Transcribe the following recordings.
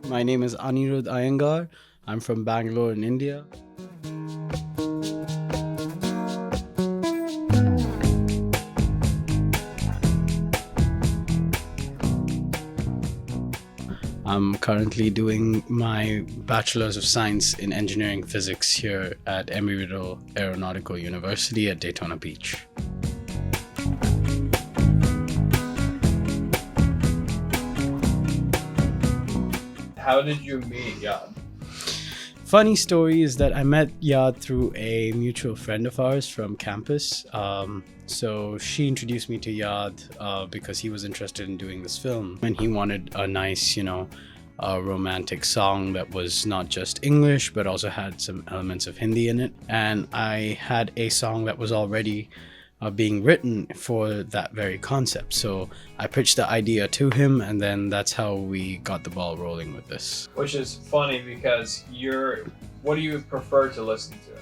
My name is Anirudh Iyengar. I'm from Bangalore in India. I'm currently doing my Bachelor's of Science in Engineering Physics here at Embry-Riddle Aeronautical University at Daytona Beach. How did you meet Yad? Funny story is that I met Yad through a mutual friend of ours from campus. So she introduced me to Yad because he was interested in doing this film and he wanted a nice, a romantic song that was not just English but also had some elements of Hindi in it. And I had a song that was already being written for that very concept. So I pitched the idea to him, and then that's how we got the ball rolling with this. Which is funny because what do you prefer to listen to?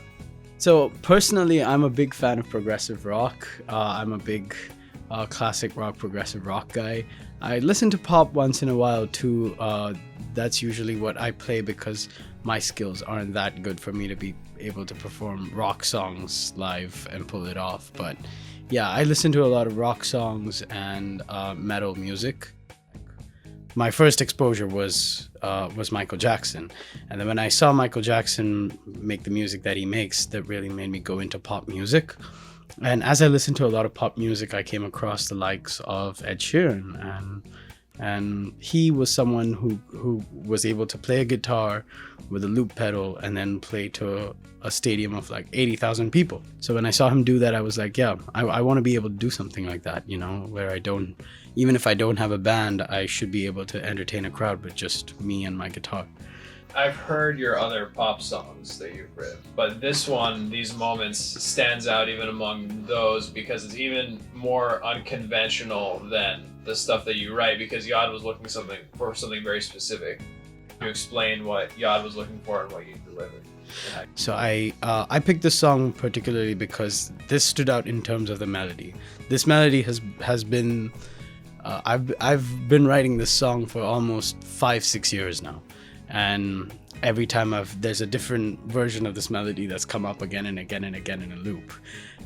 So personally, I'm a big fan of progressive rock. I'm a big classic rock, progressive rock guy. I listen to pop once in a while too. That's usually what I play because my skills aren't that good for me to be able to perform rock songs live and pull it off. But yeah, I listen to a lot of rock songs and metal music. My first exposure was Michael Jackson, and then when I saw Michael Jackson make the music that he makes, that really made me go into pop music. And as I listened to a lot of pop music, I came across the likes of Ed Sheeran, and he was someone who was able to play a guitar with a loop pedal and then play to a stadium of like 80,000 people. So when I saw him do that, I was like, yeah, I want to be able to do something like that, where even if I don't have a band, I should be able to entertain a crowd with just me and my guitar. I've heard your other pop songs that you've written, but this one, These Moments, stands out even among those because it's even more unconventional than the stuff that you write, because Yad was looking for something very specific. You explain what Yad was looking for and what you delivered. So I picked this song particularly because this stood out in terms of the melody. This melody has been I've been writing this song for almost 5-6 years now, and every time there's a different version of this melody that's come up again and again and again in a loop.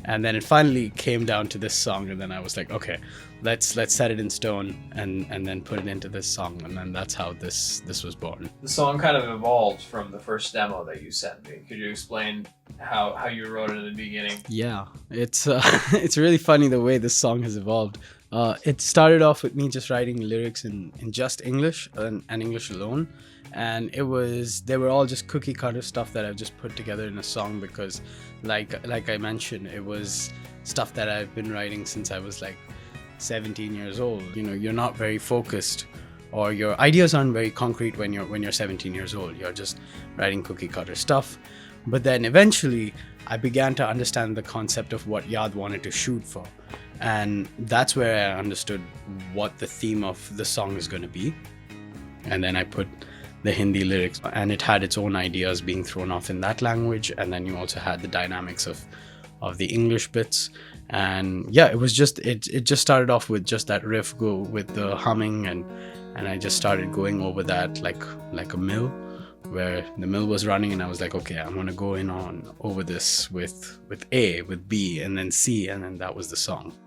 And then it finally came down to this song, and then I was like, okay, let's set it in stone and then put it into this song, and then that's how this was born. The song kind of evolved from the first demo that you sent me. Could you explain how you wrote it in the beginning? Yeah, it's it's really funny the way this song has evolved. It started off with me just writing lyrics in just English and English alone. And they were all just cookie cutter stuff that I've just put together in a song because like I mentioned, it was stuff that I've been writing since I was like 17 years old. You're not very focused, or your ideas aren't very concrete when you're 17 years old. You're just writing cookie cutter stuff. But then eventually I began to understand the concept of what Yad wanted to shoot for. And that's where I understood what the theme of the song is going to be. And then I put the Hindi lyrics, and it had its own ideas being thrown off in that language, and then you also had the dynamics of the English bits. And yeah, it just started off with just that riff go with the humming, and I just started going over that like a mill, where the mill was running, and I was like, okay, I'm gonna go in on over this with A, with B, and then C, and then that was the song.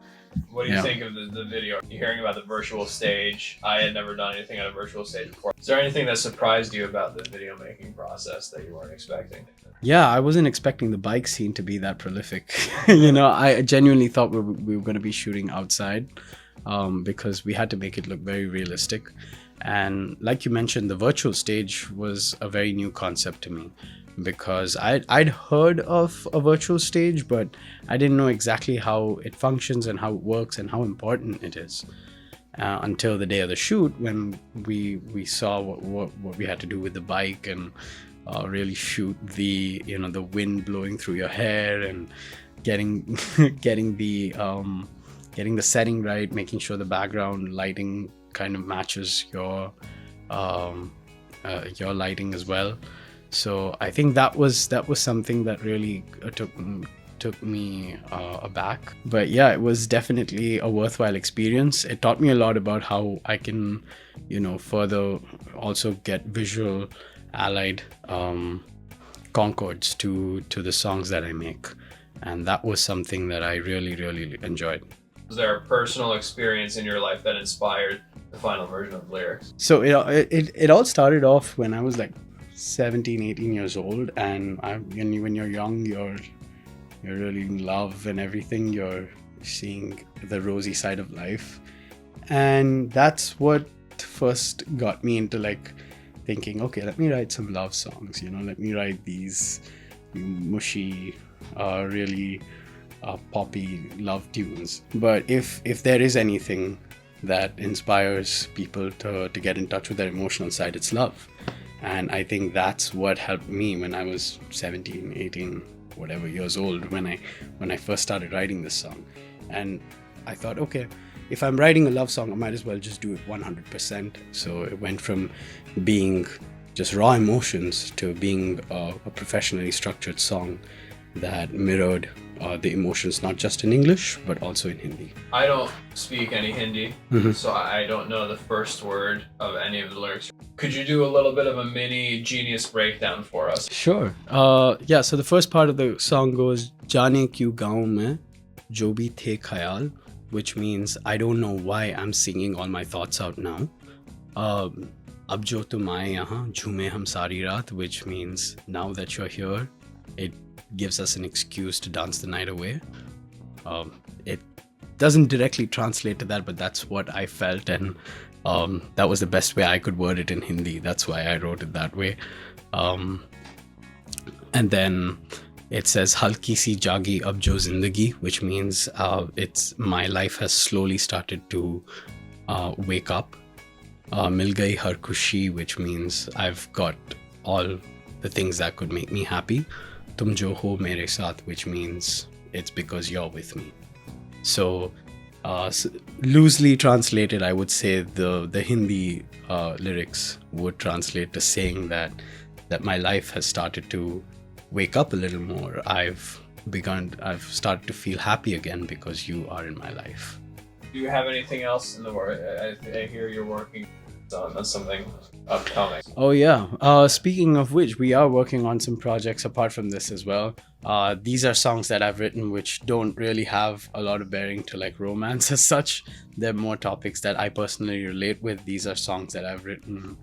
What do you think of the video? You're hearing about the virtual stage. I had never done anything on a virtual stage before. Is there anything that surprised you about the video making process that you weren't expecting? Yeah, I wasn't expecting the bike scene to be that prolific. I genuinely thought we were going to be shooting outside because we had to make it look very realistic. And like you mentioned, the virtual stage was a very new concept to me, because I'd heard of a virtual stage, but I didn't know exactly how it functions and how it works and how important it is until the day of the shoot, when we saw what we had to do with the bike and really shoot the wind blowing through your hair and getting the setting right, making sure the background lighting kind of matches your took took me aback. But yeah, it was definitely a worthwhile experience. It taught me a lot about how I can, further also get visual allied concords to the songs that I make. And that was something that I really, really enjoyed. Was there a personal experience in your life that inspired the final version of lyrics? So it all started off when I was like 17, 18 years old, and when you're young, you're really in love and everything. You're seeing the rosy side of life, and that's what first got me into like thinking, okay, let me write some love songs. Let me write these mushy, really poppy love tunes. But if there is anything that inspires people to get in touch with their emotional side, it's love. And I think that's what helped me when I was 17, 18, whatever years old, when I first started writing this song. And I thought, okay, if I'm writing a love song, I might as well just do it 100%. So it went from being just raw emotions to being a professionally structured song that mirrored the emotions, not just in English, but also in Hindi. I don't speak any Hindi, so I don't know the first word of any of the lyrics. Could you do a little bit of a mini Genius breakdown for us? Sure. Yeah, so the first part of the song goes, Jaane kyun gaun mein jo bhi the khayal, which means I don't know why I'm singing all my thoughts out now. Ab jo tum aaye yahan jhume hum sari raat, which means now that you're here, it gives us an excuse to dance the night away. It doesn't directly translate to that, but that's what I felt, and that was the best way I could word it in Hindi. That's why I wrote it that way. And then it says halki si jagi ab jo zindagi, which means it's my life has slowly started to wake up. Mil gayi har khushi, which means I've got all the things that could make me happy. Tum jo ho mere saath, which means it's because you're with me. So loosely translated, I would say the Hindi lyrics would translate to saying that my life has started to wake up a little more. I've started to feel happy again because you are in my life. Do you have anything else in the work? I hear you're working on something upcoming. Oh yeah. Speaking of which, we are working on some projects apart from this as well. These are songs that I've written which don't really have a lot of bearing to like romance as such. They're more topics that I personally relate with. These are songs that I've written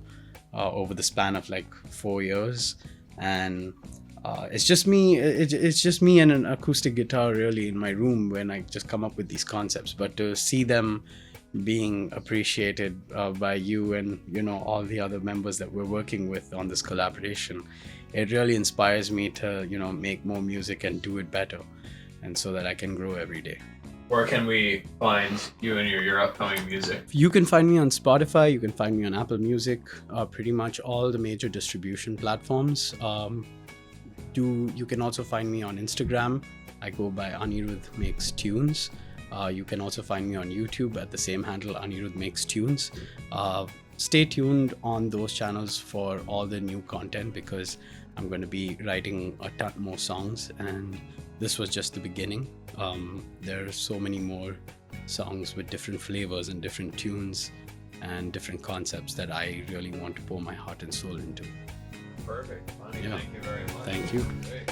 over the span of like 4 years, and it's just me. It's just me and an acoustic guitar really in my room when I just come up with these concepts. But to see them being appreciated by you and all the other members that we're working with on this collaboration, it really inspires me to make more music and do it better, and so that I can grow every day. Where can we find you and your upcoming music? You can find me on Spotify, you can find me on Apple Music, pretty much all the major distribution platforms. You can also find me on Instagram. I go by Anirudh Makes Tunes. You can also find me on YouTube at the same handle, Anirudh Makes Tunes. Stay tuned on those channels for all the new content, because I'm going to be writing a ton more songs, and this was just the beginning. There are so many more songs with different flavors and different tunes and different concepts that I really want to pour my heart and soul into. Perfect. Money, Yeah. Thank you very much. Thank you. Great.